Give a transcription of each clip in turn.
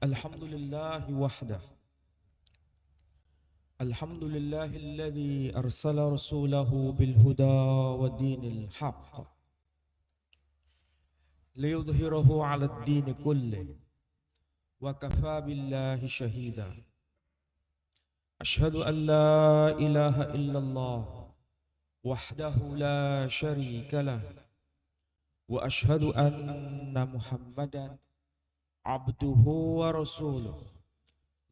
الحمد لله وحده. الحمد لله الذي أرسل رسوله بالهدى ودين الحق ليظهره على الدين كله وكفى بالله شهيدا. أشهد أن لا إله إلا الله وحده لا شريك له، وأشهد أن محمدا عبده ورسوله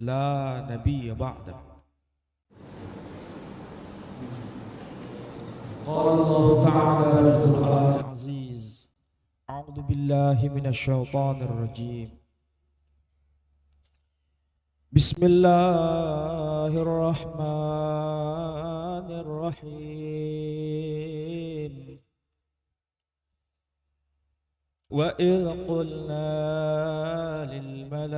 لا نبي بعده. قال الله تعالى في القرآن العزيز: أعوذ بالله من الشيطان الرجيم. بسم الله الرحمن الرحيم. وإذ قلنا للملائكة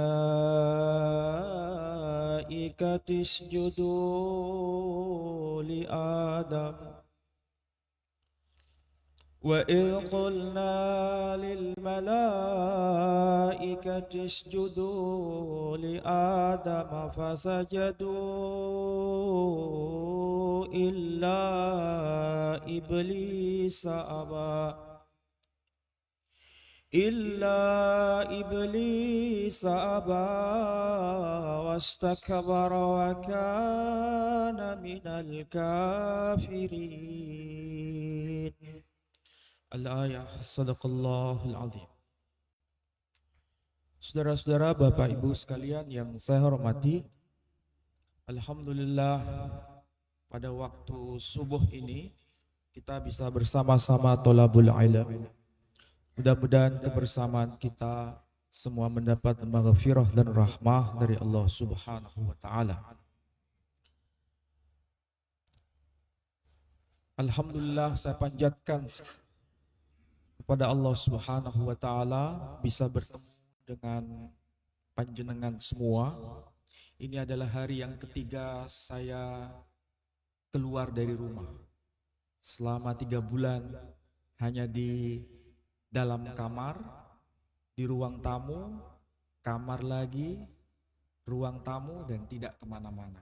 اسجدوا لآدم وإذ قلنا للملائكة اسجدوا لآدم فسجدوا إلا إبليس أبى واستكبر وكان من الكافرين. Al-ayah. Sadaqallahul azim. Saudara-saudara, Bapak Ibu sekalian yang saya hormati, alhamdulillah pada waktu subuh ini kita bisa bersama-sama thalabul ilm. Mudah-mudahan kebersamaan kita semua mendapat maghfirah dan rahmah dari Allah Subhanahu wa taala. Alhamdulillah, saya panjatkan kepada Allah Subhanahu wa taala bisa bertemu dengan panjenengan semua. Ini adalah hari yang ketiga saya keluar dari rumah. Selama 3 bulan hanya di dalam kamar, di ruang tamu, kamar lagi, ruang tamu, dan tidak kemana-mana.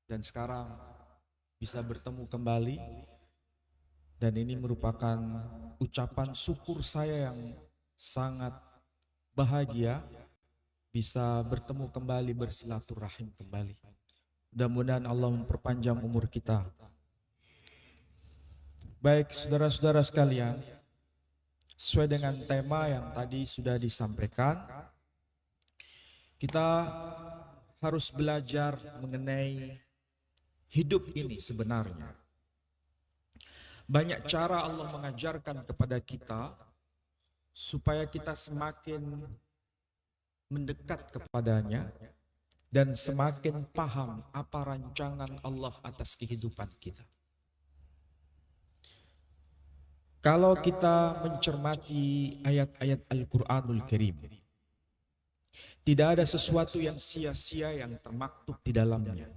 Dan sekarang bisa bertemu kembali. Dan ini merupakan ucapan syukur saya yang sangat bahagia bisa bertemu kembali, bersilaturahim kembali. Mudah-mudahan Allah memperpanjang umur kita. Baik saudara-saudara sekalian, sesuai dengan tema yang tadi sudah disampaikan, kita harus belajar mengenai hidup ini sebenarnya. Banyak cara Allah mengajarkan kepada kita supaya kita semakin mendekat kepadanya dan semakin paham apa rancangan Allah atas kehidupan kita. Kalau kita mencermati ayat-ayat Al-Quranul Karim, tidak ada sesuatu yang sia-sia yang termaktub di dalamnya.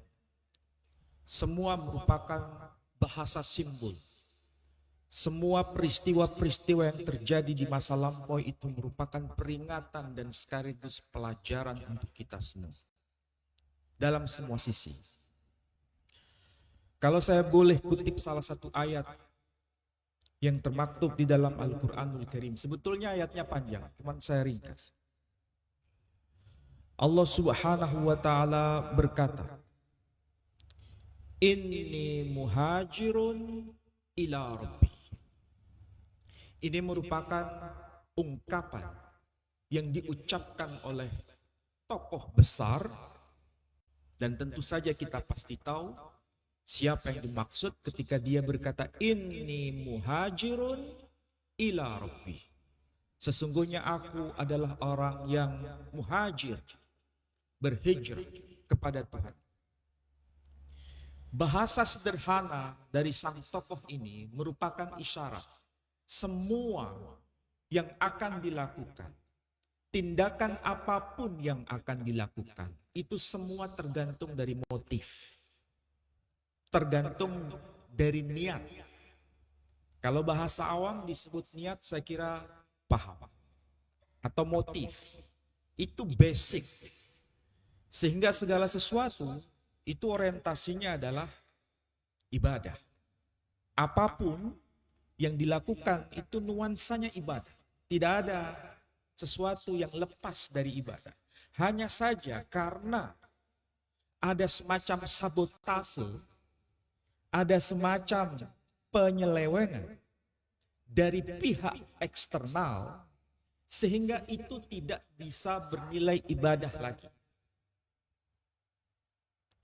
Semua merupakan bahasa simbol. Semua peristiwa-peristiwa yang terjadi di masa lampau itu merupakan peringatan dan sekaligus pelajaran untuk kita semua. Dalam semua sisi. Kalau saya boleh kutip salah satu ayat yang termaktub di dalam Al-Quranul Karim. Sebetulnya ayatnya panjang, cuman saya ringkas. Allah Subhanahu wa ta'ala berkata, Inni muhajirun ila Rabbi. Ini merupakan ungkapan yang diucapkan oleh tokoh besar, dan tentu saja kita pasti tahu siapa yang dimaksud ketika dia berkata inni muhajirun ila Rabbi. Sesungguhnya aku adalah orang yang muhajir, berhijrah kepada Tuhan. Bahasa sederhana dari sang tokoh ini merupakan isyarat semua yang akan dilakukan, tindakan apapun yang akan dilakukan, itu semua tergantung dari motif, tergantung dari niat. Kalau bahasa awam disebut niat, saya kira paham, atau motif. Itu basic. Sehingga segala sesuatu itu orientasinya adalah ibadah. Apapun yang dilakukan itu nuansanya ibadah. Tidak ada sesuatu yang lepas dari ibadah. Hanya saja karena ada semacam sabotase, ada semacam penyelewengan dari pihak eksternal, sehingga itu tidak bisa bernilai ibadah lagi.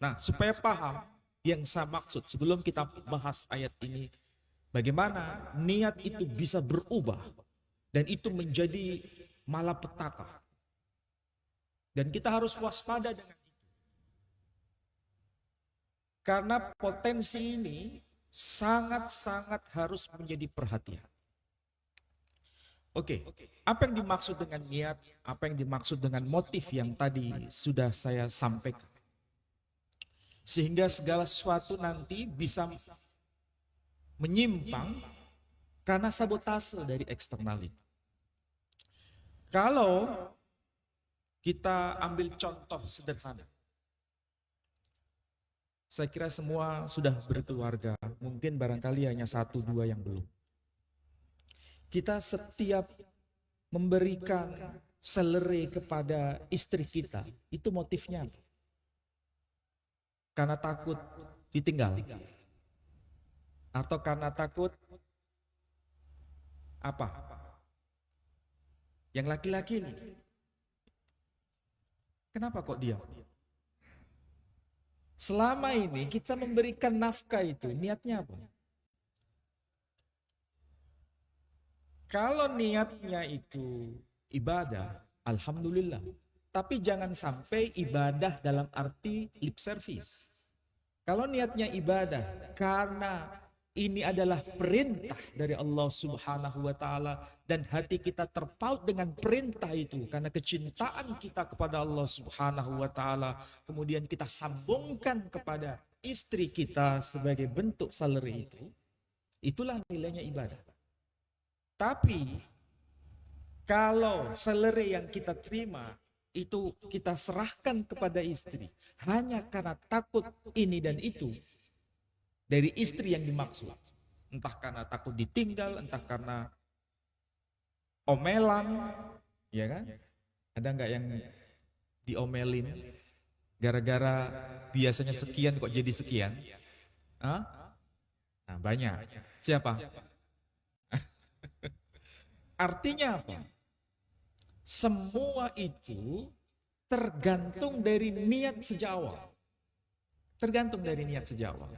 Nah, supaya paham yang saya maksud sebelum kita bahas ayat ini, bagaimana niat itu bisa berubah dan itu menjadi malapetaka. Dan kita harus waspada dengan itu. Karena potensi ini sangat-sangat harus menjadi perhatian. Oke, apa yang dimaksud dengan niat, apa yang dimaksud dengan motif yang tadi sudah saya sampaikan. Sehingga segala sesuatu nanti bisa menyimpang karena sabotase dari eksternal itu. Kalau kita ambil contoh sederhana. Saya kira semua sudah berkeluarga, mungkin barangkali hanya 1-2 yang belum. Kita setiap memberikan salary kepada istri kita, itu motifnya apa? Karena takut ditinggal? Atau karena takut apa? Yang laki-laki ini. Kenapa kok diam? Selama ini kita memberikan nafkah itu, niatnya apa? Kalau niatnya itu ibadah, alhamdulillah. Tapi jangan sampai ibadah dalam arti lip service. Kalau niatnya ibadah karena ini adalah perintah dari Allah Subhanahu wa taala dan hati kita terpaut dengan perintah itu karena kecintaan kita kepada Allah Subhanahu wa taala, kemudian kita sambungkan kepada istri kita sebagai bentuk salary itu, itulah nilainya ibadah. Tapi kalau salary yang kita terima itu kita serahkan kepada istri hanya karena takut ini dan itu dari istri yang dimaksud, entah karena takut ditinggal, entah karena omelan, ya kan? Ada nggak yang diomelin gara-gara biasanya sekian kok jadi sekian? Hah? Nah, banyak. Siapa? Artinya apa? Semua itu tergantung dari niat sejak awal. Tergantung dari niat sejak awal.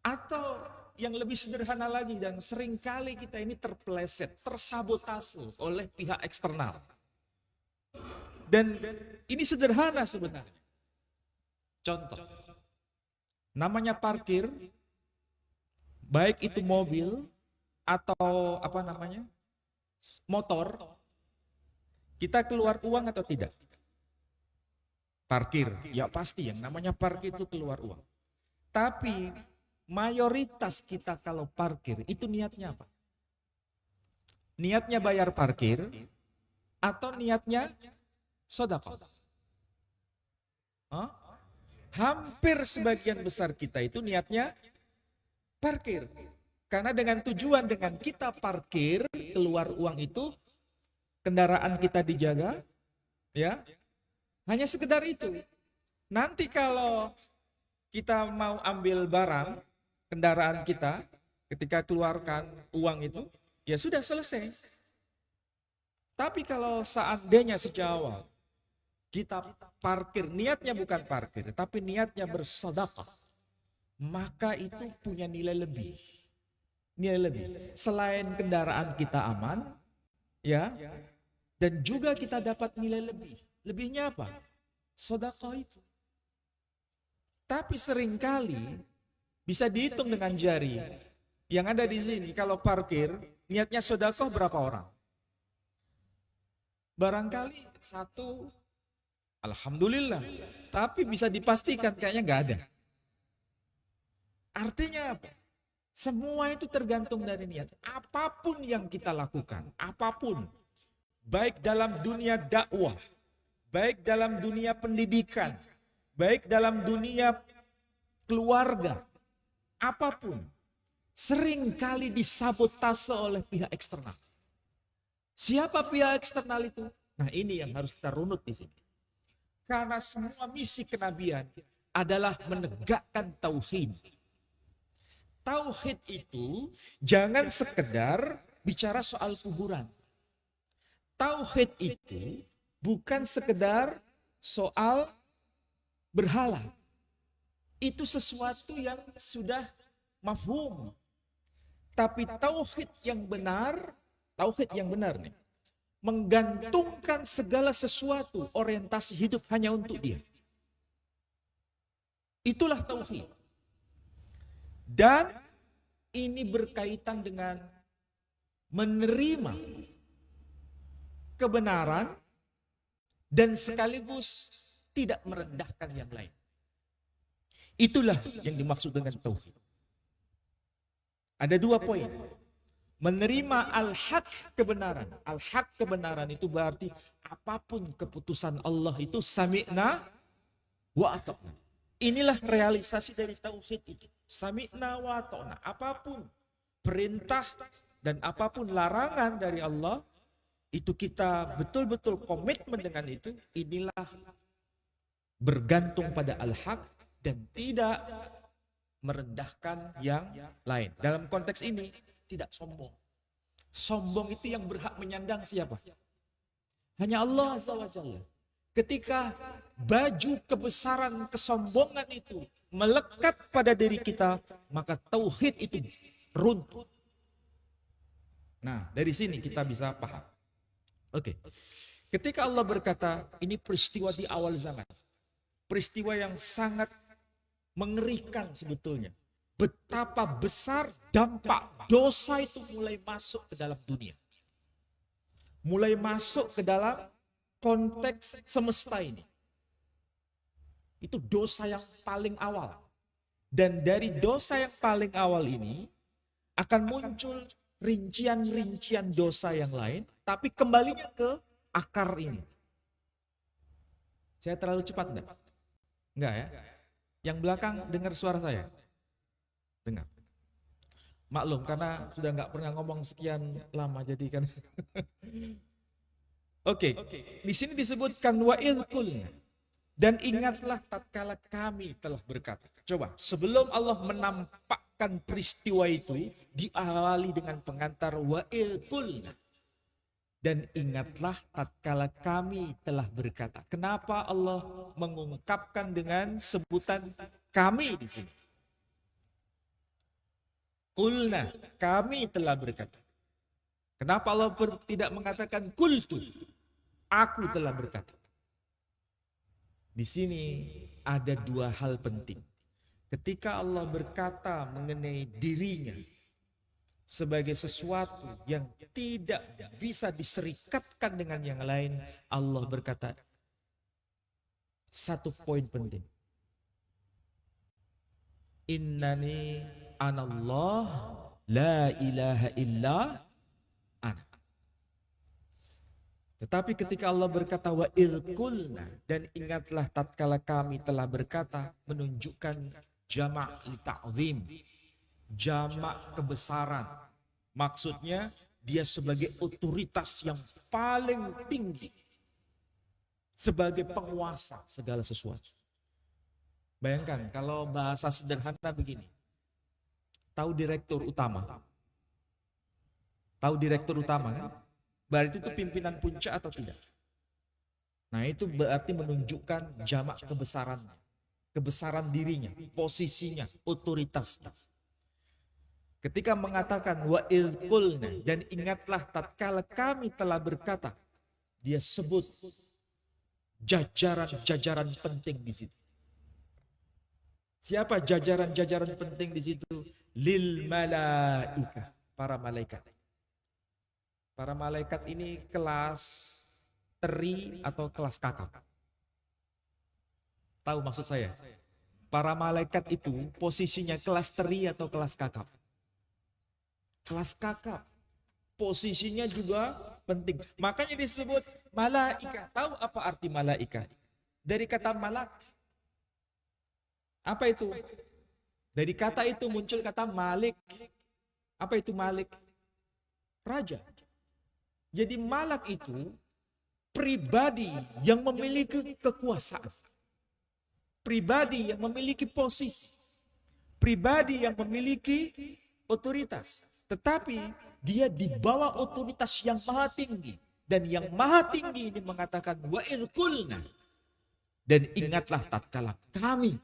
Atau yang lebih sederhana lagi dan seringkali kita ini terpeleset, tersabotase oleh pihak eksternal. Dan ini sederhana sebenarnya. Contoh, namanya parkir, baik itu mobil atau motor, kita keluar uang atau tidak? Parkir, ya pasti yang namanya parkir itu keluar uang. Tapi mayoritas kita kalau parkir itu niatnya apa? Niatnya bayar parkir atau niatnya sedekah? Hampir sebagian besar kita itu niatnya parkir. Karena dengan tujuan dengan kita parkir keluar uang itu kendaraan kita dijaga, ya, hanya sekedar itu. Nanti kalau kita mau ambil barang, kendaraan kita, ketika keluarkan uang itu, ya sudah selesai. Tapi kalau seandainya sejak awal, kita parkir, niatnya bukan parkir, tapi niatnya bersedekah, maka itu punya nilai lebih. Nilai lebih. Selain kendaraan kita aman, ya, dan juga kita dapat nilai lebih. Lebihnya apa? Sedekah itu. Tapi seringkali bisa dihitung dengan jari. Yang ada di sini kalau parkir niatnya sedekah berapa orang? Barangkali 1, alhamdulillah. Tapi bisa dipastikan kayaknya nggak ada. Artinya apa? Semua itu tergantung dari niat. Apapun yang kita lakukan, apapun. baik dalam dunia dakwah, baik dalam dunia pendidikan, baik dalam dunia keluarga, apapun, seringkali disabotase oleh pihak eksternal. Siapa pihak eksternal itu? Nah, ini yang harus kita runut di sini. Karena semua misi kenabian adalah menegakkan tauhid. Tauhid itu jangan sekedar bicara soal kuburan. Tauhid itu bukan sekedar soal berhala. Itu sesuatu yang sudah mafhum. Tapi tauhid yang benar nih, menggantungkan segala sesuatu orientasi hidup hanya untuk dia. Itulah tauhid. Dan ini berkaitan dengan menerima kebenaran dan sekaligus tidak merendahkan yang lain. Itulah yang dimaksud dengan tauhid. Ada 2 poin. Menerima al-haq kebenaran. Al-haq kebenaran itu berarti apapun keputusan Allah itu sami'na wa ata'na. Inilah realisasi dari tauhid itu. Sami'na wa ata'na. Apapun perintah dan apapun larangan dari Allah, itu kita betul-betul komitmen dengan itu. Inilah bergantung pada al-haq dan tidak merendahkan yang lain. Dalam konteks ini, tidak sombong. Sombong itu yang berhak menyandang siapa? Hanya Allah Azza wa Jalla. Ketika baju kebesaran kesombongan itu melekat pada diri kita, maka tauhid itu runtuh. Nah, dari sini kita bisa paham. Oke. Ketika Allah berkata, ini peristiwa di awal zaman. Peristiwa yang sangat mengerikan sebetulnya. Betapa besar dampak dosa itu mulai masuk ke dalam dunia. Mulai masuk ke dalam konteks semesta ini. Itu dosa yang paling awal. Dan dari dosa yang paling awal ini akan muncul rincian-rincian dosa yang lain, tapi kembalinya ke akar ini. Saya terlalu cepat enggak? Enggak ya? Yang belakang dengar suara saya? Dengar. Maklum karena sudah nggak pernah ngomong sekian lama jadi kan. Oke. Di sini disebutkan wa'idh qulna, dan ingatlah tatkala kami telah berkata. Coba, sebelum Allah menampakkan peristiwa itu diawali dengan pengantar wa'idh qulna. Dan ingatlah tatkala kami telah berkata. Kenapa Allah mengungkapkan dengan sebutan kami di sini? Qulna, kami telah berkata. Kenapa Allah tidak mengatakan qultu? Aku telah berkata. Di sini ada 2 hal penting. Ketika Allah berkata mengenai dirinya sebagai sesuatu yang tidak bisa diserikatkan dengan yang lain, Allah berkata 1 poin penting. Innani anallah la ilaha illa ana. Tetapi ketika Allah berkata wa idh qulna, dan ingatlah tatkala kami telah berkata, menunjukkan jamak li ta'zim, jamak kebesaran. Maksudnya dia sebagai otoritas yang paling tinggi, sebagai penguasa segala sesuatu. Bayangkan kalau bahasa sederhana begini. Tahu direktur utama? Tahu direktur utama kan? Berarti itu pimpinan puncak atau tidak? Nah, itu berarti menunjukkan jamak kebesaran. Kebesaran dirinya, posisinya, otoritasnya. Ketika mengatakan wa idh qulna, dan ingatlah tatkala kami telah berkata, dia sebut jajaran-jajaran penting di situ. Siapa jajaran-jajaran penting di situ? Lil malaika, para malaikat. Para malaikat ini kelas teri atau kelas kakap? Tahu maksud saya? Para malaikat itu posisinya kelas teri atau kelas kakap? Kelas kakap. Posisinya juga penting. Makanya disebut malaika. Tahu apa arti malaika? Dari kata malak. Apa itu? Dari kata itu muncul kata malik. Apa itu malik? Raja. Jadi malak itu pribadi yang memiliki kekuasaan. Pribadi yang memiliki posisi. Pribadi yang memiliki otoritas. Tetapi dia di bawah otoritas yang maha tinggi. Dan yang maha tinggi ini mengatakan wa ilkulna. Dan ingatlah tatkala kami.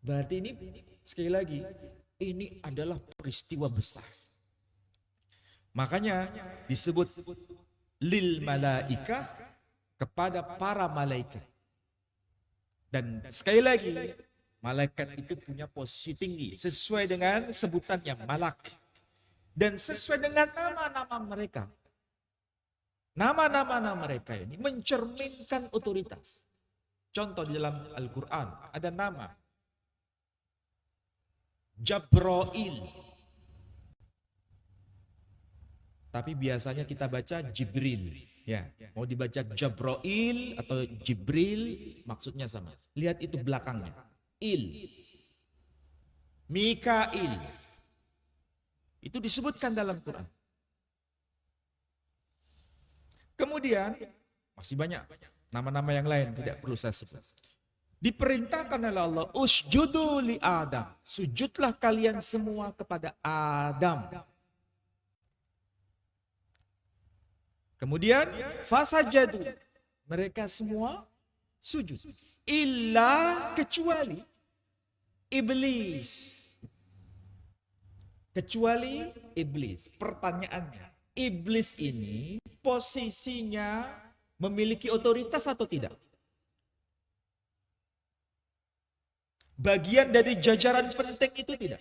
Berarti ini sekali lagi ini adalah peristiwa besar. Makanya disebut lil malaika kepada para malaikat. Dan sekali lagi malaikat itu punya posisi tinggi sesuai dengan sebutannya malak. Dan sesuai dengan nama-nama mereka. Nama-nama mereka ini mencerminkan otoritas. Contoh di dalam Al-Quran ada nama Jabrail. Tapi biasanya kita baca Jibril. Ya, mau dibaca Jabrail atau Jibril maksudnya sama. Lihat itu belakangnya. Mikail. Itu disebutkan dalam Quran. Kemudian masih banyak nama-nama yang lain tidak perlu saya sebut. Diperintahkan oleh Allah, usjudu li Adam. Sujudlah kalian semua kepada Adam. Kemudian fasajadu. Mereka semua sujud. Illa kecuali iblis. Kecuali iblis. Pertanyaannya, iblis ini posisinya memiliki otoritas atau tidak? Bagian dari jajaran penting itu tidak?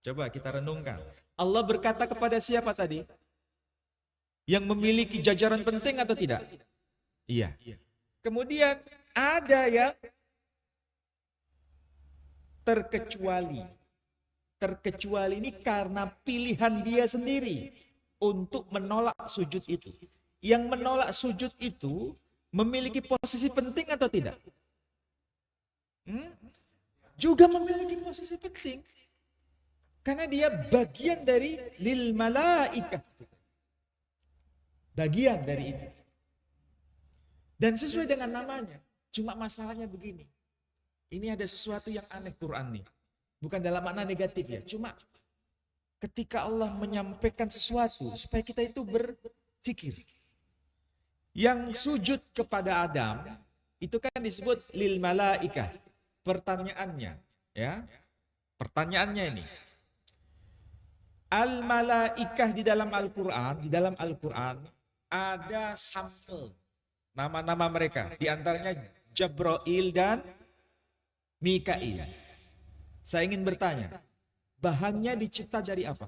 Coba kita renungkan. Allah berkata kepada siapa tadi? Yang memiliki jajaran penting atau tidak? Iya. Kemudian ada yang terkecuali. Terkecuali ini karena pilihan dia sendiri untuk menolak sujud itu. Yang menolak sujud itu memiliki posisi penting atau tidak? Juga memiliki posisi penting. Karena dia bagian dari lil malaikah. Bagian dari itu. Dan sesuai dengan namanya. Cuma masalahnya begini. Ini ada sesuatu yang aneh Quran nih. Bukan dalam makna negatif ya. Cuma ketika Allah menyampaikan sesuatu supaya kita itu berpikir. Yang sujud kepada Adam itu kan disebut lil malaikah. Pertanyaannya, ya. Pertanyaannya ini. Al malaikah di dalam Al-Qur'an ada sampel nama-nama mereka. Di antaranya Jabrail dan Mikail. Saya ingin bertanya, bahannya dicipta dari apa?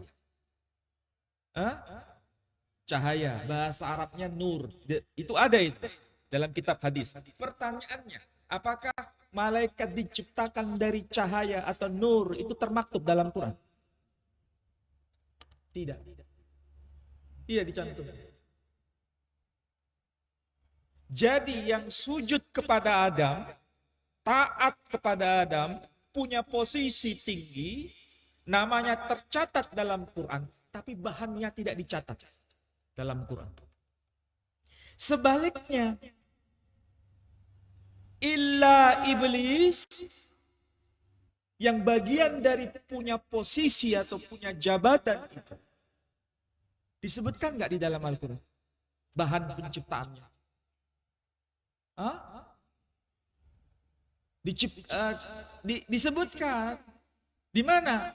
Cahaya, bahasa Arabnya nur. Itu ada itu dalam kitab hadis. Pertanyaannya, apakah malaikat diciptakan dari cahaya atau nur? Itu termaktub dalam Quran? Tidak. Tidak dicantumkan. Jadi yang sujud kepada Adam, taat kepada Adam, punya posisi tinggi, namanya tercatat dalam Quran, tapi bahannya tidak dicatat dalam Quran. Sebaliknya, illa iblis, yang bagian dari punya posisi atau punya jabatan itu, disebutkan nggak di dalam Al-Quran? Bahan penciptaannya. Disebutkan di mana?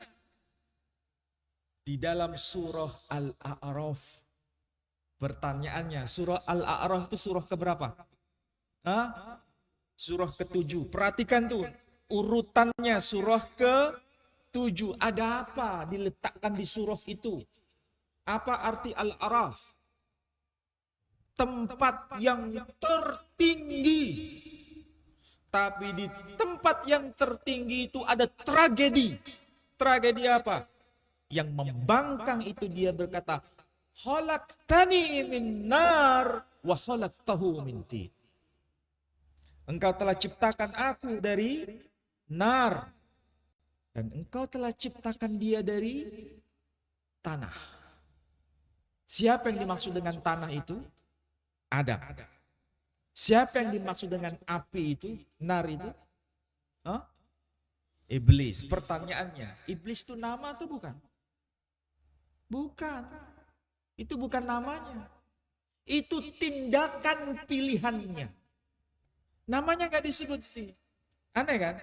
Di dalam surah Al-A'raf. Pertanyaannya, surah Al-A'raf itu surah keberapa? Surah ke-7. Perhatikan tuh urutannya, surah ke-7. Ada apa diletakkan di surah itu? Apa arti Al-A'raf? Tempat yang tertinggi. Tapi di tempat yang tertinggi itu ada tragedi. Tragedi apa? Yang membangkang itu dia berkata, khalaqtani min nar wa khalaqtahu min tin. Engkau telah ciptakan aku dari nar dan engkau telah ciptakan dia dari tanah. Siapa yang dimaksud dengan tanah itu? Adam. Siapa yang dimaksud dengan api itu? Nar itu? Hah? Iblis. Pertanyaannya, iblis itu nama atau bukan? Bukan. Itu bukan namanya. Itu tindakan pilihannya. Namanya gak disebut sih. Aneh kan?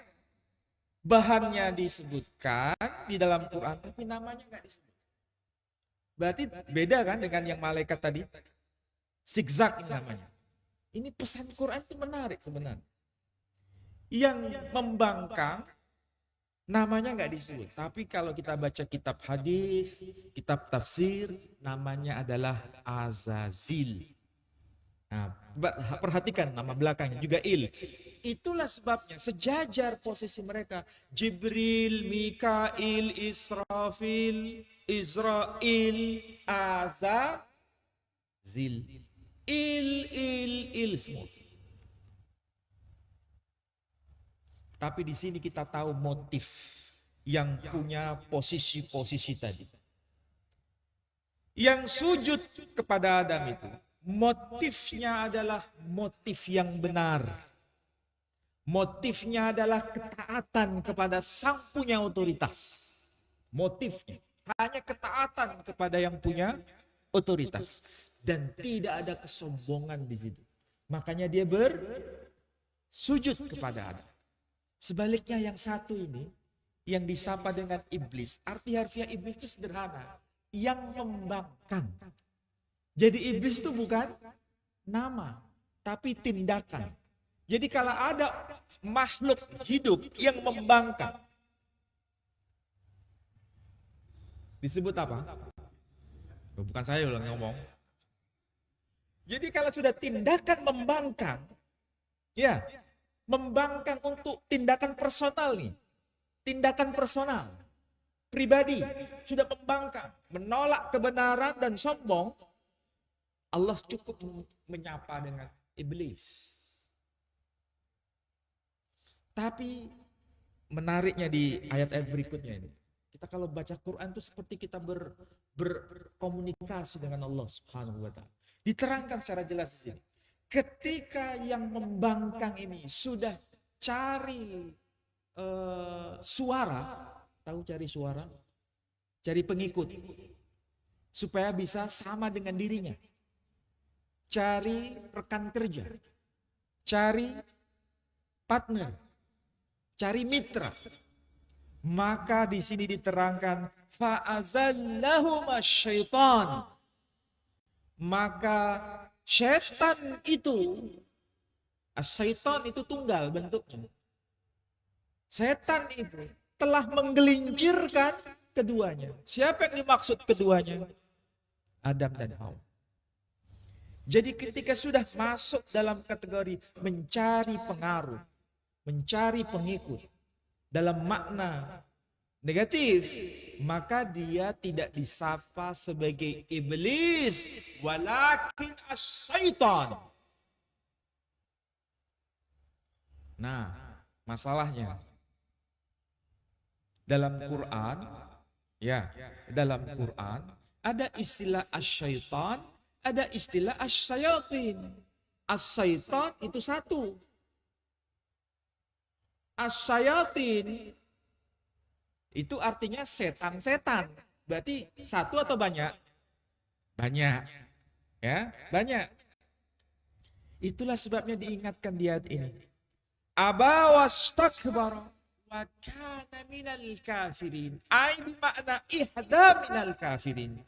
Bahannya disebutkan di dalam Quran, tapi namanya gak disebut. Berarti beda kan dengan yang malaikat tadi? Zigzag namanya. Ini pesan Quran itu menarik sebenarnya. Yang membangkang namanya nggak disebut. Tapi kalau kita baca kitab hadis, kitab tafsir, namanya adalah Azazil. Nah, perhatikan nama belakangnya juga Il. Itulah sebabnya sejajar posisi mereka. Jibril, Mikail, Israfil, Israel, Azazil. Il semua. Tapi di sini kita tahu motif yang punya posisi-posisi tadi. Yang sujud kepada Adam itu, motifnya adalah motif yang benar. Motifnya adalah ketaatan kepada sang punya otoritas. Motifnya hanya ketaatan kepada yang punya otoritas. Dan tidak ada kesombongan di situ. Makanya dia bersujud kepada Adam. Sebaliknya yang satu ini, yang disapa dengan iblis, arti harfiah iblis itu sederhana, yang membangkang. Jadi iblis itu bukan nama, tapi tindakan. Jadi kalau ada makhluk hidup yang membangkang, disebut apa? Bukan saya yang ngomong. Jadi kalau sudah tindakan membangkang, ya, membangkang untuk tindakan personal nih. Tindakan personal, pribadi, sudah membangkang, menolak kebenaran dan sombong, Allah cukup menyapa dengan iblis. Tapi menariknya di ayat-ayat berikutnya ini, kita kalau baca Quran itu seperti kita berkomunikasi dengan Allah Subhanahu wa Ta'ala. Diterangkan secara jelas di sini. Ketika yang membangkang ini sudah cari suara, tahu cari suara? Cari pengikut. Supaya bisa sama dengan dirinya. Cari rekan kerja. Cari partner. Cari mitra. Maka di sini diterangkan fa'azallahuma syaitan. Maka syaitan itu, syaitan itu tunggal bentuknya. Setan itu telah menggelincirkan keduanya. Siapa yang dimaksud keduanya? Adam dan Hawa. Jadi ketika sudah masuk dalam kategori mencari pengaruh, mencari pengikut dalam makna negatif, maka dia tidak disapa sebagai iblis, walakin as-syaitan. Nah, masalahnya dalam Quran, ya, dalam Quran ada istilah as-syaitan, ada istilah as-syayatin. As-syaitan itu satu. As-syayatin itu artinya setan-setan. Berarti satu atau banyak? Banyak. Ya, banyak. Itulah sebabnya diingatkan di ayat ini. Aba wastakbara wa kana minal kafirin. Ai bermakna ihda minal kafirin.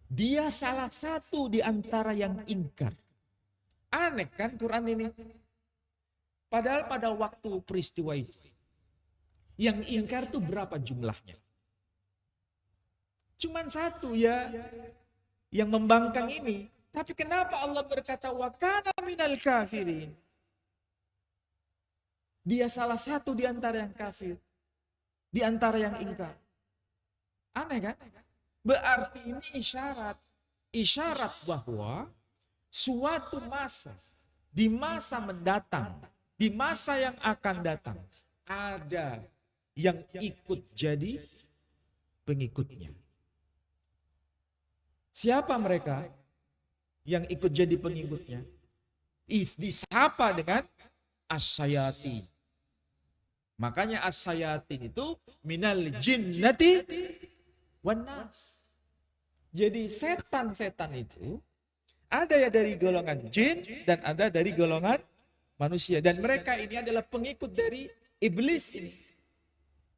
Dia salah satu di antara yang ingkar. Aneh kan Quran ini? Padahal pada waktu peristiwa itu, yang ingkar itu berapa jumlahnya? Cuman satu ya, yang membangkang ini. Tapi kenapa Allah berkata wa kana minal kafirin? Dia salah satu di antara yang kafir, di antara yang ingkar. Aneh kan? Berarti ini isyarat bahwa suatu masa, di masa mendatang, di masa yang akan datang, ada yang ikut jadi pengikutnya. Siapa mereka yang ikut jadi pengikutnya? Disapa dengan as-sayatin. Makanya as-sayatin itu minal jinnati wan nas. Jadi setan-setan itu ada ya dari golongan jin dan ada dari golongan manusia. Dan mereka ini adalah pengikut dari iblis ini.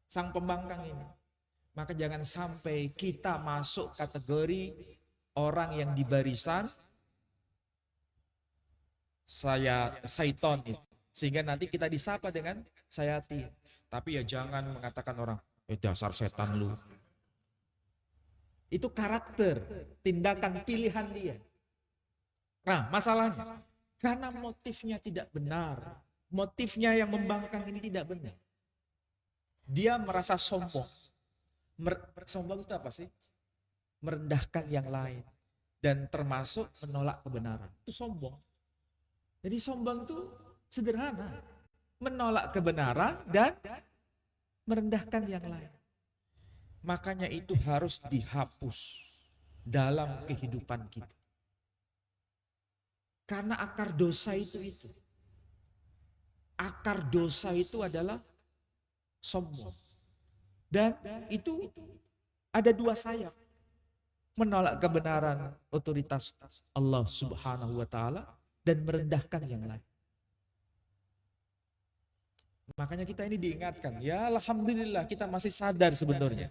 Sang pembangkang ini. Maka jangan sampai kita masuk kategori orang yang di barisan syaiton itu. Sehingga nanti kita disapa dengan sayatin. Tapi ya jangan mengatakan orang, dasar setan lu. Itu karakter, tindakan pilihan dia. Nah, masalahnya karena motifnya tidak benar. Motifnya yang membangkang ini tidak benar. Dia merasa sombong. Sombong itu apa sih? Merendahkan yang lain. Dan termasuk menolak kebenaran. Itu sombong. Jadi sombong itu sederhana. Menolak kebenaran dan merendahkan yang lain. Makanya itu harus dihapus dalam kehidupan kita. Karena akar dosa itu. Akar dosa itu adalah sombong. Dan itu ada dua sayap. Menolak kebenaran otoritas Allah Subhanahu wa ta'ala dan merendahkan yang lain. Makanya kita ini diingatkan, ya alhamdulillah kita masih sadar sebenarnya.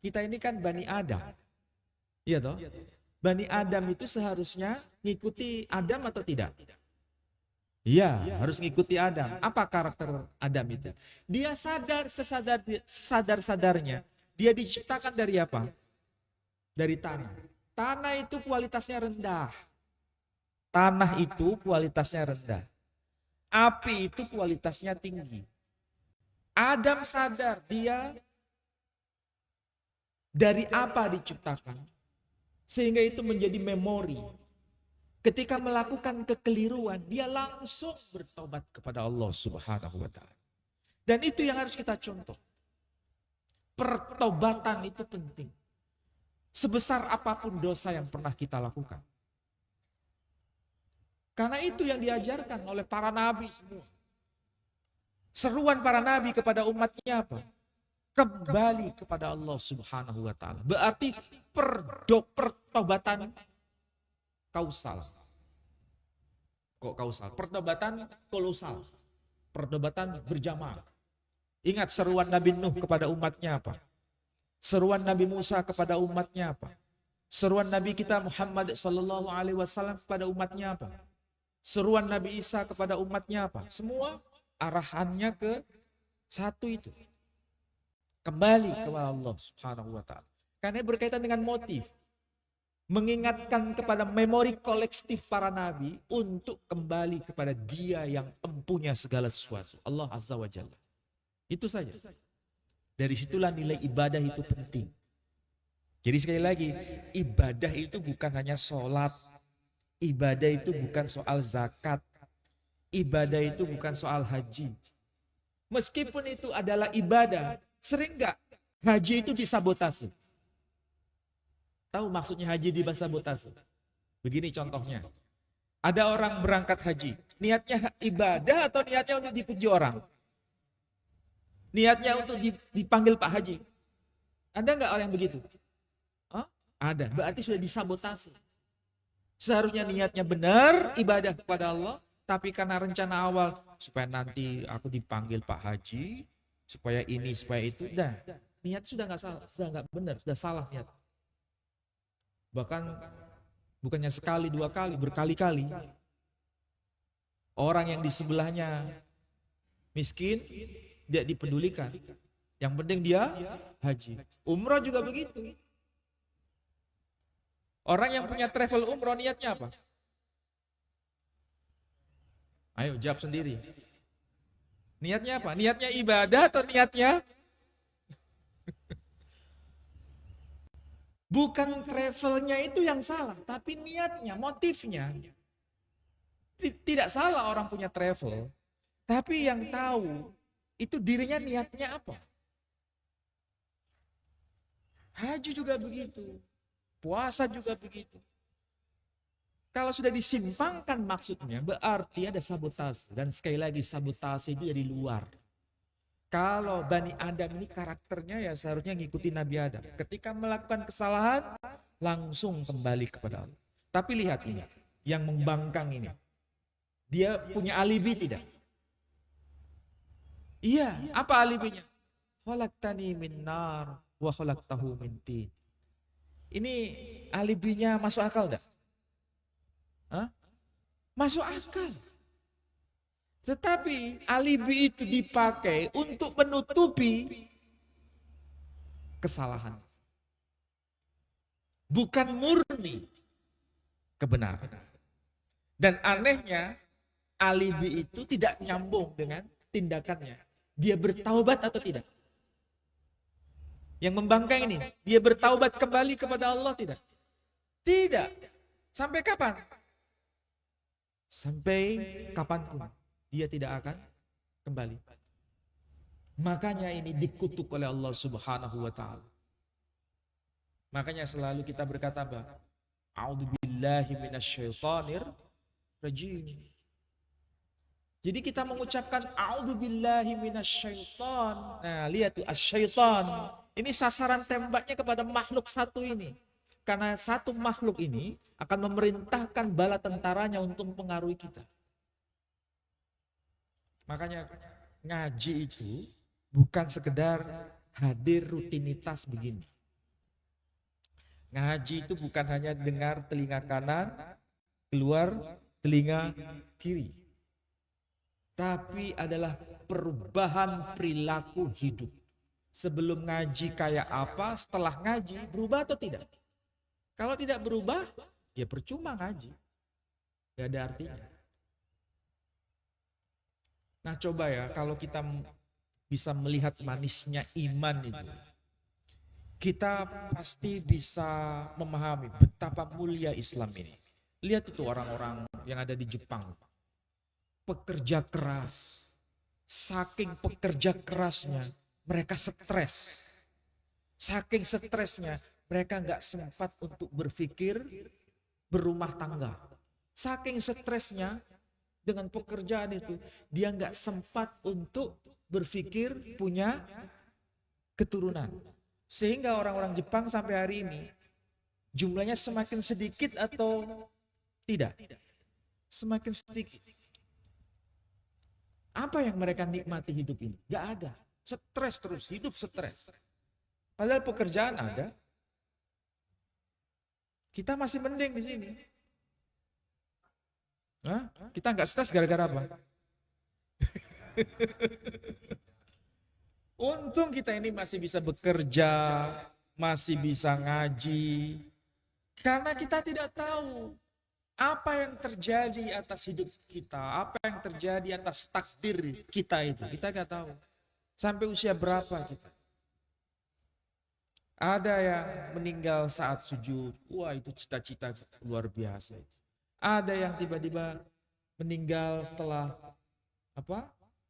Kita ini kan Bani Adam. Iya toh? Bani Adam itu seharusnya ngikuti Adam atau tidak? Iya, harus ngikuti Adam. Apa karakter Adam itu? Dia sadar-sadarnya. Dia diciptakan dari apa? Dari tanah. Tanah itu kualitasnya rendah. Tanah itu kualitasnya rendah. Api itu kualitasnya tinggi. Adam sadar dia dari apa diciptakan. Sehingga itu menjadi memori. Ketika melakukan kekeliruan, dia langsung bertobat kepada Allah Subhanahu wa ta'ala. Dan itu yang harus kita contoh. Pertobatan itu penting. Sebesar apapun dosa yang pernah kita lakukan. Karena itu yang diajarkan oleh para nabi semua. Seruan para nabi kepada umatnya apa? Kembali kepada Allah Subhanahu wa ta'ala. Berarti pertobatan kausal. Kok kausal? Pertobatan kolosal. Pertobatan berjamaah. Ingat seruan Nabi Nuh kepada umatnya apa? Seruan Nabi Musa kepada umatnya apa? Seruan Nabi kita Muhammad sallallahu alaihi wasallam kepada umatnya apa? Seruan Nabi Isa kepada umatnya apa? Semua arahannya ke satu itu. Kembali kepada Allah Subhanahu wa ta'ala. Karena berkaitan dengan motif. Mengingatkan kepada memori kolektif para nabi untuk kembali kepada Dia yang empunya segala sesuatu. Allah Azza wa Jalla. Itu saja. Dari situlah nilai ibadah itu penting. Jadi sekali lagi, ibadah itu bukan hanya sholat. Ibadah itu bukan soal zakat. Ibadah itu bukan soal haji. Meskipun itu adalah ibadah, sering gak haji itu disabotase? Tahu maksudnya haji disabotase? Begini contohnya. Ada orang berangkat haji. Niatnya ibadah atau niatnya untuk dipuji orang? Niatnya untuk dipanggil Pak Haji. Ada nggak orang yang begitu? Hah? Ada. Berarti sudah disabotase. Seharusnya niatnya benar, ibadah kepada Allah. Tapi karena rencana awal, supaya nanti aku dipanggil Pak Haji, supaya ini, supaya itu. Dah, niat sudah nggak salah, sudah nggak benar, sudah salah niat. Bahkan bukannya sekali, dua kali, berkali-kali. Orang yang di sebelahnya miskin, tidak dipedulikan. Yang penting dia haji. Umroh juga begitu. Orang yang punya travel umroh niatnya apa? Ayo jawab sendiri. Niatnya apa? Niatnya ibadah atau niatnya? Bukan travelnya itu yang salah, tapi niatnya, motifnya. Tidak salah orang punya travel, tapi yang tahu itu dirinya niatnya apa. Haji juga begitu, puasa juga begitu. Kalau sudah disimpangkan maksudnya, berarti ada sabotase. Dan sekali lagi sabotase itu dari luar. Kalau Bani Adam ini karakternya ya seharusnya ngikuti Nabi Adam. Ketika melakukan kesalahan, langsung kembali kepada Allah. Tapi lihat ini, yang membangkang ini. Dia punya alibi tidak? Iya, apa alibinya? Khalaqtani min nar wa khalaqtahu min tin. Ini alibinya masuk akal enggak? Hah? Masuk akal. Tetapi alibi itu dipakai untuk menutupi kesalahan. Bukan murni kebenaran. Dan anehnya alibi itu tidak nyambung dengan tindakannya. Dia bertaubat atau tidak? Yang membangkang ini, dia bertaubat kembali kepada Allah tidak? Tidak. Sampai kapan? Sampai kapanpun dia tidak akan kembali. Makanya ini dikutuk oleh Allah Subhanahu wa taala. Makanya selalu kita berkata apa? A'udzubillahi minasyaitonir rajim. Jadi kita mengucapkan a'udzubillahi minasyaiton. Nah, lihat tuh asyaiton. Ini sasaran tembaknya kepada makhluk satu ini. Karena satu makhluk ini akan memerintahkan bala tentaranya untuk mempengaruhi kita. Makanya ngaji itu bukan sekedar hadir rutinitas begini. Ngaji itu bukan hanya dengar telinga kanan, keluar telinga kiri. Tapi adalah perubahan perilaku hidup. Sebelum ngaji kayak apa, setelah ngaji berubah atau tidak? Kalau tidak berubah, ya percuma ngaji. Gak ada artinya. Nah coba ya, kalau kita bisa melihat manisnya iman itu, kita pasti bisa memahami betapa mulia Islam ini. Lihat itu orang-orang yang ada di Jepang. Pekerja keras. Saking pekerja kerasnya, mereka stres. Saking stresnya, mereka nggak sempat untuk berpikir berumah tangga. Saking stresnya dengan pekerjaan itu, dia nggak sempat untuk berpikir punya keturunan. Sehingga orang-orang Jepang sampai hari ini jumlahnya semakin sedikit atau tidak? Semakin sedikit. Apa yang mereka nikmati hidup ini? Gak ada. Stres terus, hidup stres. Padahal pekerjaan ada. Kita masih mending di sini. Hah? Kita nggak stres gara-gara apa? Untung kita ini masih bisa bekerja, masih bisa ngaji. Karena kita tidak tahu apa yang terjadi atas hidup kita, apa yang terjadi atas takdir kita itu. Kita nggak tahu. Sampai usia berapa kita. Ada yang meninggal saat sujud. Wah, itu cita-cita luar biasa. Ada yang tiba-tiba meninggal setelah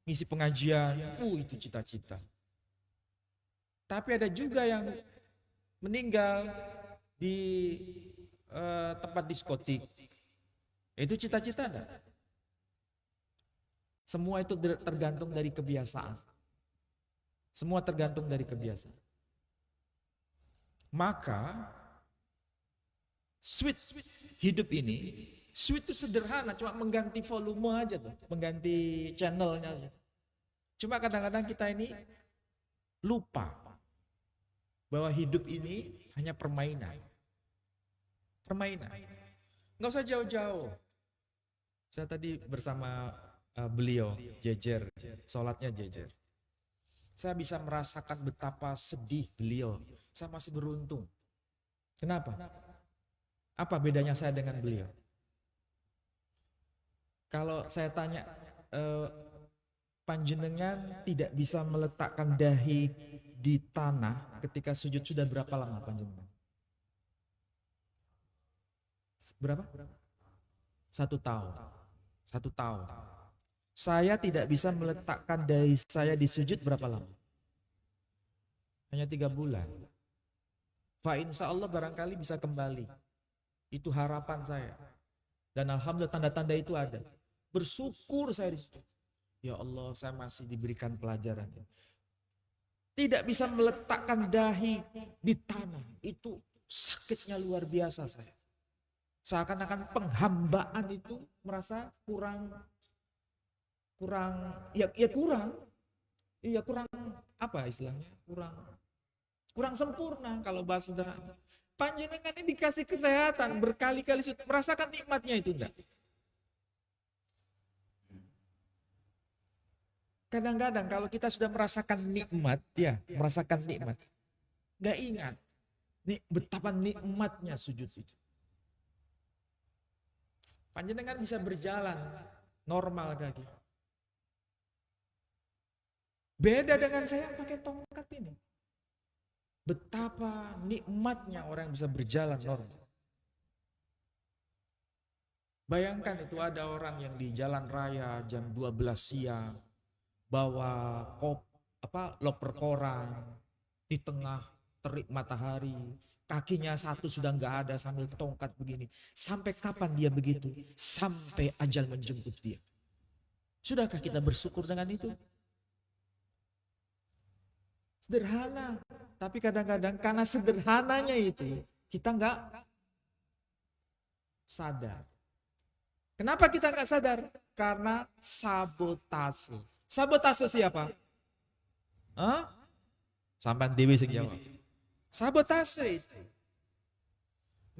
ngisi pengajian. Itu cita-cita. Tapi ada juga yang meninggal di tempat diskotik. Itu cita-cita enggak? Semua itu tergantung dari kebiasaan. Semua tergantung dari kebiasaan. Maka switch hidup ini, switch itu sederhana, cuma mengganti volume aja tuh, mengganti channelnya aja. Cuma kadang-kadang kita ini lupa bahwa hidup ini hanya permainan. Permainan. Nggak usah jauh-jauh. Saya tadi bersama beliau, jejer, sholatnya jejer. Saya bisa merasakan betapa sedih beliau. Saya masih beruntung. Kenapa? Apa bedanya saya dengan beliau? Kalau saya tanya, panjenengan tidak bisa meletakkan dahi di tanah ketika sujud sudah berapa lama panjenengan? Berapa? 1 tahun. 1 tahun. Saya tidak bisa meletakkan dahi saya di sujud berapa lama? Hanya 3 bulan. Fa insya Allah barangkali bisa kembali. Itu harapan saya. Dan alhamdulillah tanda-tanda itu ada. Bersyukur saya di situ. Ya Allah, saya masih diberikan pelajaran. Tidak bisa meletakkan dahi di tanah. Itu sakitnya luar biasa saya. Seakan-akan penghambaan itu merasa kurang apa istilahnya? Kurang sempurna kalau bahasa sederhana. Panjenengan ini dikasih kesehatan berkali-kali merasakan nikmatnya itu enggak? Kadang-kadang kalau kita sudah merasakan nikmat, merasakan nikmat, nggak ingat betapa nikmatnya sujud itu. Panjenengan bisa berjalan normal kaki. Beda dengan saya pakai tongkat ini. Betapa nikmatnya orang yang bisa berjalan normal. Bayangkan itu ada orang yang di jalan raya jam 12 siang bawa loper koran di tengah terik matahari, kakinya satu sudah nggak ada sambil tongkat begini. Sampai kapan dia begitu? Sampai ajal menjemput dia. Sudahkah kita bersyukur dengan itu? Sederhana, tapi kadang-kadang karena sederhananya itu kita nggak sadar. Kenapa kita nggak sadar? Karena sabotase. Sabotase siapa? Sampai Dewi sing jawab. Sabotase itu.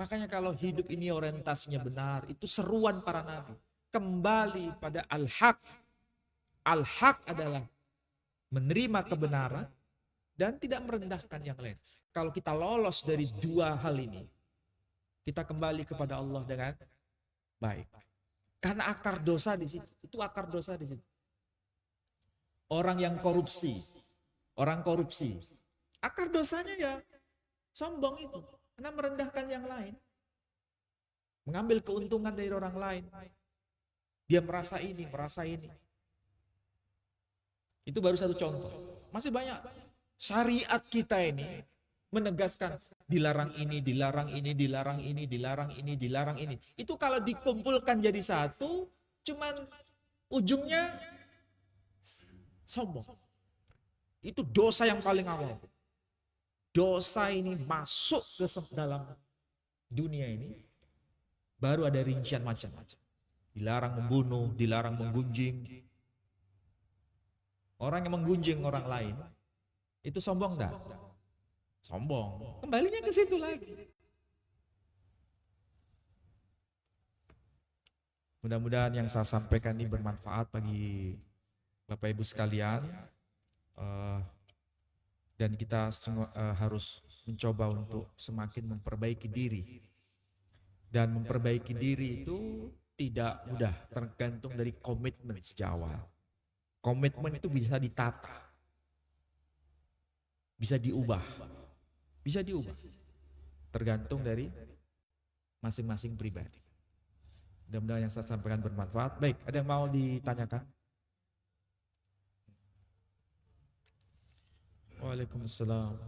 Makanya kalau hidup ini orientasinya benar, itu seruan para nabi. Kembali pada al-haq. Al-haq adalah menerima kebenaran dan tidak merendahkan yang lain. Kalau kita lolos dari dua hal ini, kita kembali kepada Allah dengan baik. Karena akar dosa di situ, itu akar dosa di situ. Orang yang korupsi, akar dosanya ya sombong itu, karena merendahkan yang lain. Mengambil keuntungan dari orang lain. Dia merasa ini. Itu baru satu contoh. Masih banyak. Syariat kita ini menegaskan dilarang ini. Itu kalau dikumpulkan jadi satu, cuman ujungnya sombong. Itu dosa yang paling awal. Dosa ini masuk ke dalam dunia ini, baru ada rincian macam-macam. Dilarang membunuh, dilarang menggunjing. Orang yang menggunjing orang lain, itu sombong enggak? Sombong. Kembalinya ke situ lagi. Mudah-mudahan yang saya sampaikan ini bermanfaat bagi Bapak Ibu sekalian. Dan kita harus mencoba untuk semakin memperbaiki diri. Dan memperbaiki diri itu tidak mudah, tergantung dari komitmen sejak awal. Komitmen itu bisa ditata, bisa diubah, tergantung dari masing-masing pribadi. Mudah-mudahan yang saya sampaikan bermanfaat. Baik, ada yang mau ditanyakan? Waalaikumsalam.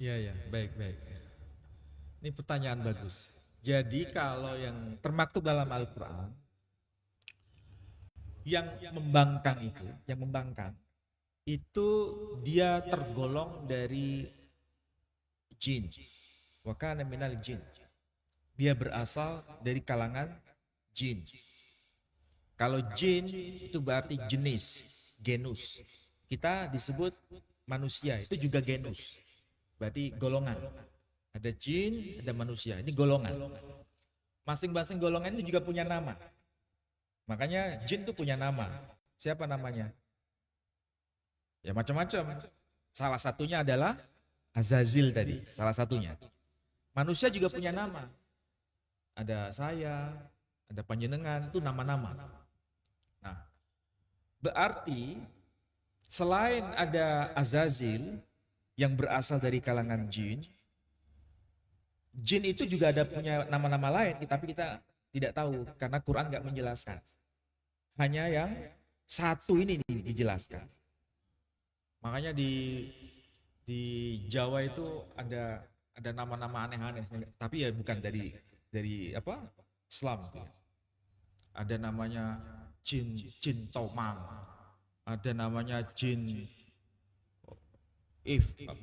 Iya, baik. Ini pertanyaan bagus. Jadi kalau yang termaktub dalam Al-Quran, yang membangkang itu dia tergolong dari jin. Wa kana minal jin. Dia berasal dari kalangan jin. Kalau jin itu berarti jenis, genus. Kita disebut manusia, itu juga genus. Berarti golongan. Ada jin, ada manusia. Ini golongan. Masing-masing golongan itu juga punya nama. Makanya jin itu punya nama. Siapa namanya? Ya macam-macam. Salah satunya adalah Azazil tadi, salah satunya. Manusia juga punya nama. Ada saya, ada panjenengan, itu nama-nama. Nah, berarti selain ada Azazil yang berasal dari kalangan jin, jin itu juga ada punya nama-nama lain, tapi kita tidak tahu karena Quran nggak menjelaskan. Hanya yang satu ini dijelaskan. Makanya di Jawa itu ada nama-nama aneh-aneh, tapi ya bukan dari apa Islam. Ada namanya jin Tomang, ada namanya jin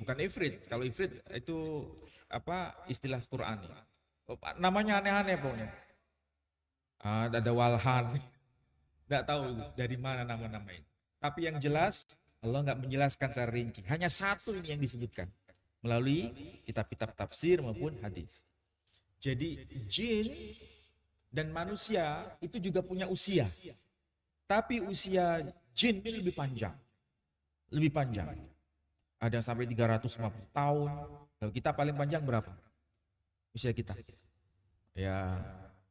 bukan ifrit. Kalau ifrit itu apa istilah Quran. Namanya aneh-aneh pokoknya. Ada walhan, nggak tahu dari mana nama-nama itu. Tapi yang jelas Allah nggak menjelaskan secara rinci. Hanya satu ini yang disebutkan melalui kitab-kitab tafsir maupun hadis. Jadi jin dan manusia itu juga punya usia. Tapi usia jin ini lebih panjang. Lebih panjang. Ada sampai 350 tahun. Kalau kita paling panjang berapa? Usia kita. Ya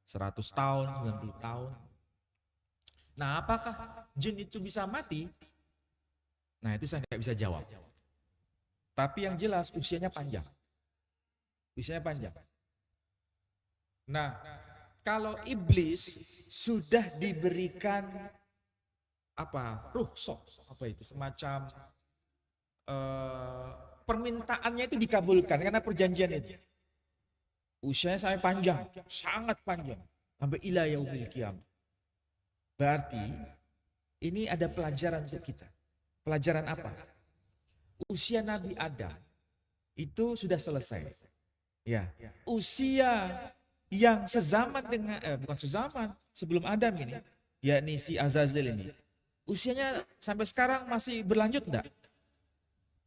100 tahun, 90 tahun. Nah, apakah jin itu bisa mati? Nah, itu saya nggak bisa jawab. Tapi yang jelas usianya panjang. Usianya panjang. Nah, kalau iblis sudah diberikan apa? Rukhsah, apa itu? Semacam permintaannya itu dikabulkan karena perjanjian itu. Usianya sampai panjang, sangat panjang. Sampai ila yaumil qiyamah. Berarti ini ada pelajaran untuk kita. Pelajaran apa? Usia Nabi Adam itu sudah selesai. Ya, usia yang sezaman dengan bukan sezaman sebelum Adam ini, yakni si Azazil ini. Usianya sampai sekarang masih berlanjut enggak?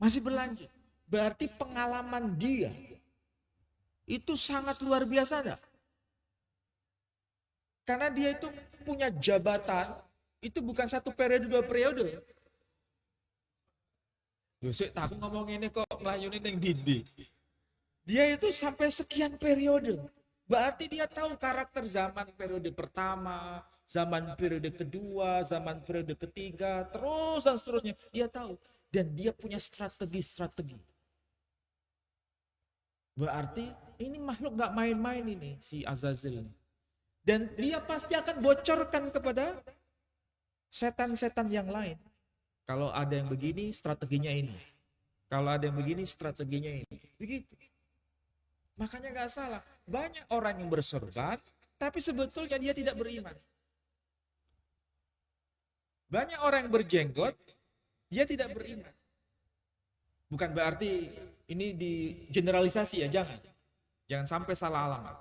Masih berlanjut. Berarti pengalaman dia itu sangat luar biasa enggak? Karena dia itu punya jabatan itu bukan satu periode, dua periode. Yusik, aku ngomong ini kok melayuni yang dindi. Dia itu sampai sekian periode. Berarti dia tahu karakter zaman periode pertama, zaman periode kedua, zaman periode ketiga, terus dan seterusnya. Dia tahu. Dan dia punya strategi-strategi. Berarti ini makhluk gak main-main ini, si Azazil. Dan dia pasti akan bocorkan kepada setan-setan yang lain. Kalau ada yang begini, strateginya ini. Kalau ada yang begini, strateginya ini. Begitu. Makanya gak salah. Banyak orang yang bersorban, tapi sebetulnya dia tidak beriman. Banyak orang yang berjenggot, dia tidak beriman. Bukan berarti ini di generalisasi ya, jangan. Jangan sampai salah alamat.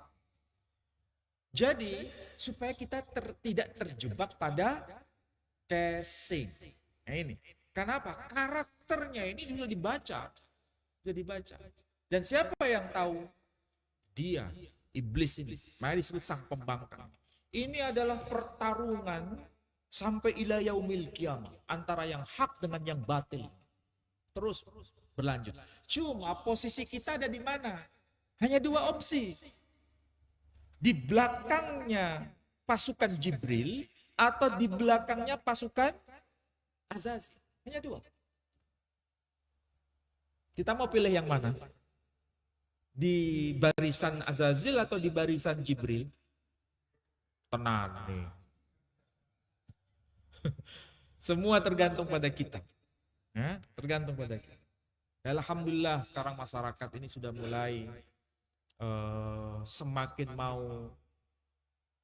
Jadi, supaya kita tidak terjebak pada casing. Nah ini. Kenapa? Karakternya ini juga dibaca. Sudah dibaca. Dan siapa yang tahu? Dia, iblis ini. Makanya disebut sang pembangkang. Ini adalah pertarungan sampai ila yaumil qiyamah. Antara yang hak dengan yang batil. Terus berlanjut. Cuma posisi kita ada di mana? Hanya dua opsi. Di belakangnya pasukan Jibril atau di belakangnya pasukan Azazil. Hanya dua. Kita mau pilih yang mana? Di barisan Azazil atau di barisan Jibril? Tenang nih. Semua tergantung pada kita. Ya, tergantung pada kita. Alhamdulillah sekarang masyarakat ini sudah mulai semakin mau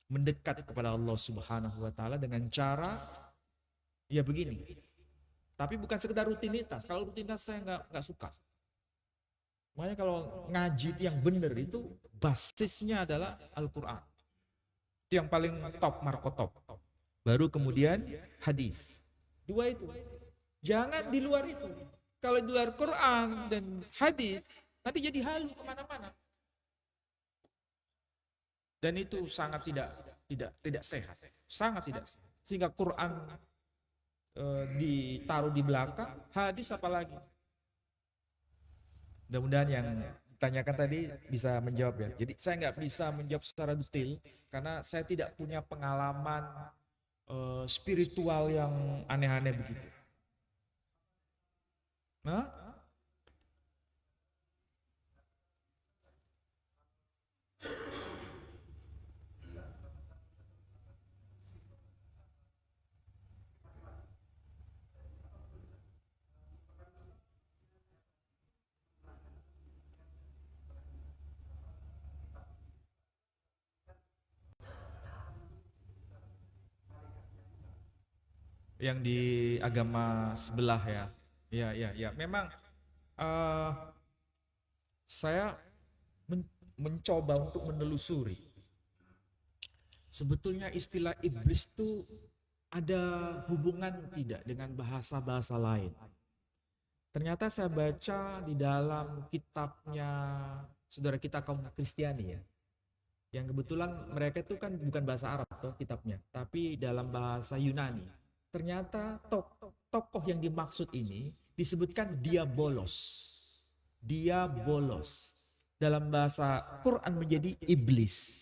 mendekat kepada Allah Subhanahu wa taala dengan cara ya begini. Tapi bukan sekedar rutinitas. Kalau rutinitas saya nggak suka. Makanya kalau ngaji itu yang benar itu basisnya adalah Al-Quran. Itu yang paling top, markotop. baru kemudian hadis. Dua itu. Jangan di luar itu. Kalau di luar Quran dan hadis, nanti jadi halu kemana-mana. Dan itu sangat tidak sehat, sangat tidak sehat. Sehingga Quran ditaruh di belakang, hadis apalagi. Mudah-mudahan yang ditanyakan tadi bisa menjawab ya. Jadi saya nggak bisa menjawab secara detail karena saya tidak punya pengalaman spiritual yang aneh-aneh begitu. Nah, yang di agama sebelah ya. Ya. Memang eh, saya mencoba untuk menelusuri. Sebetulnya istilah iblis itu ada hubungan tidak dengan bahasa-bahasa lain. Ternyata saya baca di dalam kitabnya saudara kita kaum Kristiani ya. Yang kebetulan mereka itu kan bukan bahasa Arab toh kitabnya, tapi dalam bahasa Yunani. Ternyata tokoh yang dimaksud ini disebutkan diabolos. Diabolos. Dalam bahasa Quran menjadi iblis.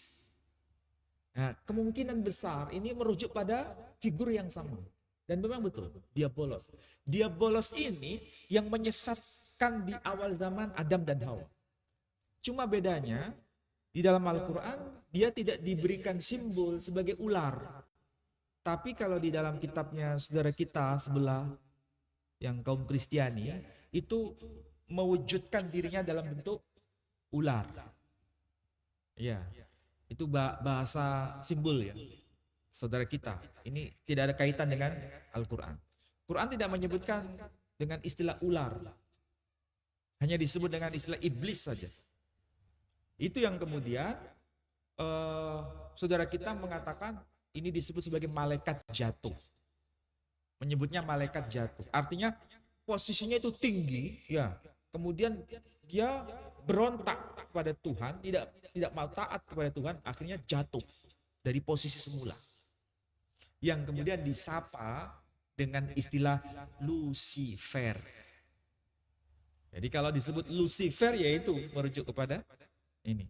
Nah, kemungkinan besar ini merujuk pada figur yang sama. Dan memang betul, diabolos. Diabolos ini yang menyesatkan di awal zaman Adam dan Hawa. Cuma bedanya, di dalam Al-Quran, dia tidak diberikan simbol sebagai ular. Tapi kalau di dalam kitabnya saudara kita sebelah, yang kaum Kristiani, itu mewujudkan dirinya dalam bentuk ular. Ya, itu bahasa simbol ya. Saudara kita, ini tidak ada kaitan dengan Al-Quran. Quran tidak menyebutkan dengan istilah ular. Hanya disebut dengan istilah iblis saja. Itu yang kemudian saudara kita mengatakan ini disebut sebagai malaikat jatuh. Menyebutnya malaikat jatuh. Artinya posisinya itu tinggi, ya. Kemudian dia berontak kepada Tuhan, tidak mau taat kepada Tuhan, akhirnya jatuh dari posisi semula. Yang kemudian disapa dengan istilah Lucifer. Jadi kalau disebut Lucifer yaitu merujuk kepada ini,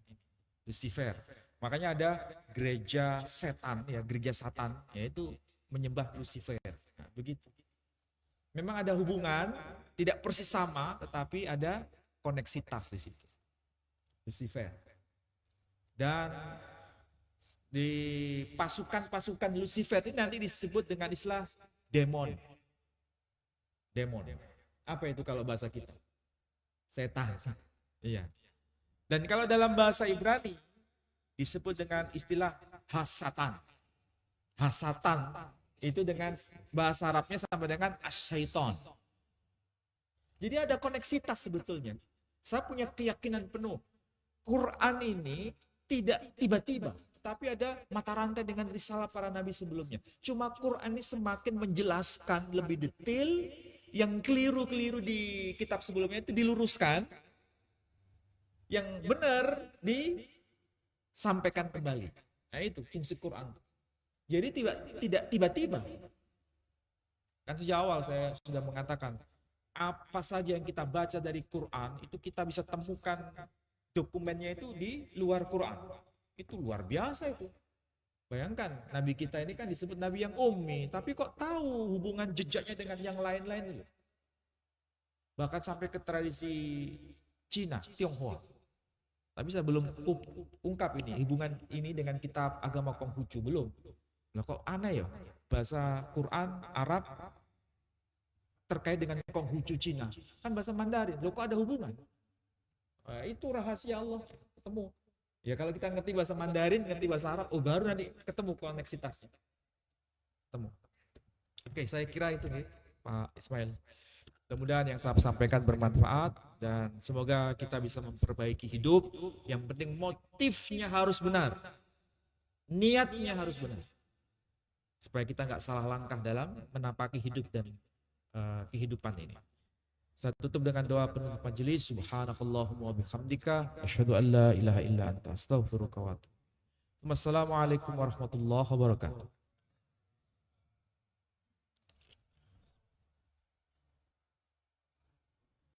Lucifer. Makanya ada gereja setan, ya gereja Satan, yaitu menyembah Lucifer. Nah, begitu. Memang ada hubungan, tidak persis sama, tetapi ada koneksitas di situ. Lucifer. Dan di pasukan-pasukan Lucifer ini nanti disebut dengan istilah demon. Demon. Apa itu kalau bahasa kita? Setan. Iya. Dan kalau dalam bahasa Ibrani disebut dengan istilah hasatan. Hasatan itu dengan bahasa Arabnya sama dengan asyaiton. Jadi ada koneksitas sebetulnya. Saya punya keyakinan penuh. Quran ini tidak tiba-tiba. Tapi ada mata rantai dengan risalah para nabi sebelumnya. Cuma Quran ini semakin menjelaskan lebih detail. Yang keliru-keliru di kitab sebelumnya itu diluruskan. Yang benar disampaikan kembali. Nah itu fungsi Quran. Jadi tidak tiba-tiba. Kan sejak awal saya sudah mengatakan. Apa saja yang kita baca dari Quran. Itu kita bisa temukan dokumennya itu di luar Quran. Itu luar biasa itu. Bayangkan, Nabi kita ini kan disebut Nabi yang ummi, tapi kok tahu hubungan jejaknya dengan yang lain-lain itu. Bahkan sampai ke tradisi Cina, Tionghoa. Tapi saya belum ungkap ini, hubungan ini dengan kitab agama Konghucu, belum. Lah kok aneh ya, bahasa Quran, Arab, terkait dengan Konghucu Cina. Kan bahasa Mandarin, loh kok ada hubungan? Nah, itu rahasia Allah, ketemu. Ya kalau kita ngerti bahasa Mandarin, ngerti bahasa Arab, oh baru nanti ketemu koneksitasnya. Ketemu. Oke, saya kira itu nih Pak Ismail. Mudah-mudahan yang saya sampaikan bermanfaat dan semoga kita bisa memperbaiki hidup. Yang penting motifnya harus benar. Niatnya harus benar. supaya kita nggak salah langkah dalam menapaki hidup dan kehidupan ini. Saya tutup dengan doa penutup majelis. Subhanakallahumma wa bihamdika asyhadu an la ilaha illa anta astaghfiruka wa atubu. Wassalamualaikum warahmatullahi wabarakatuh.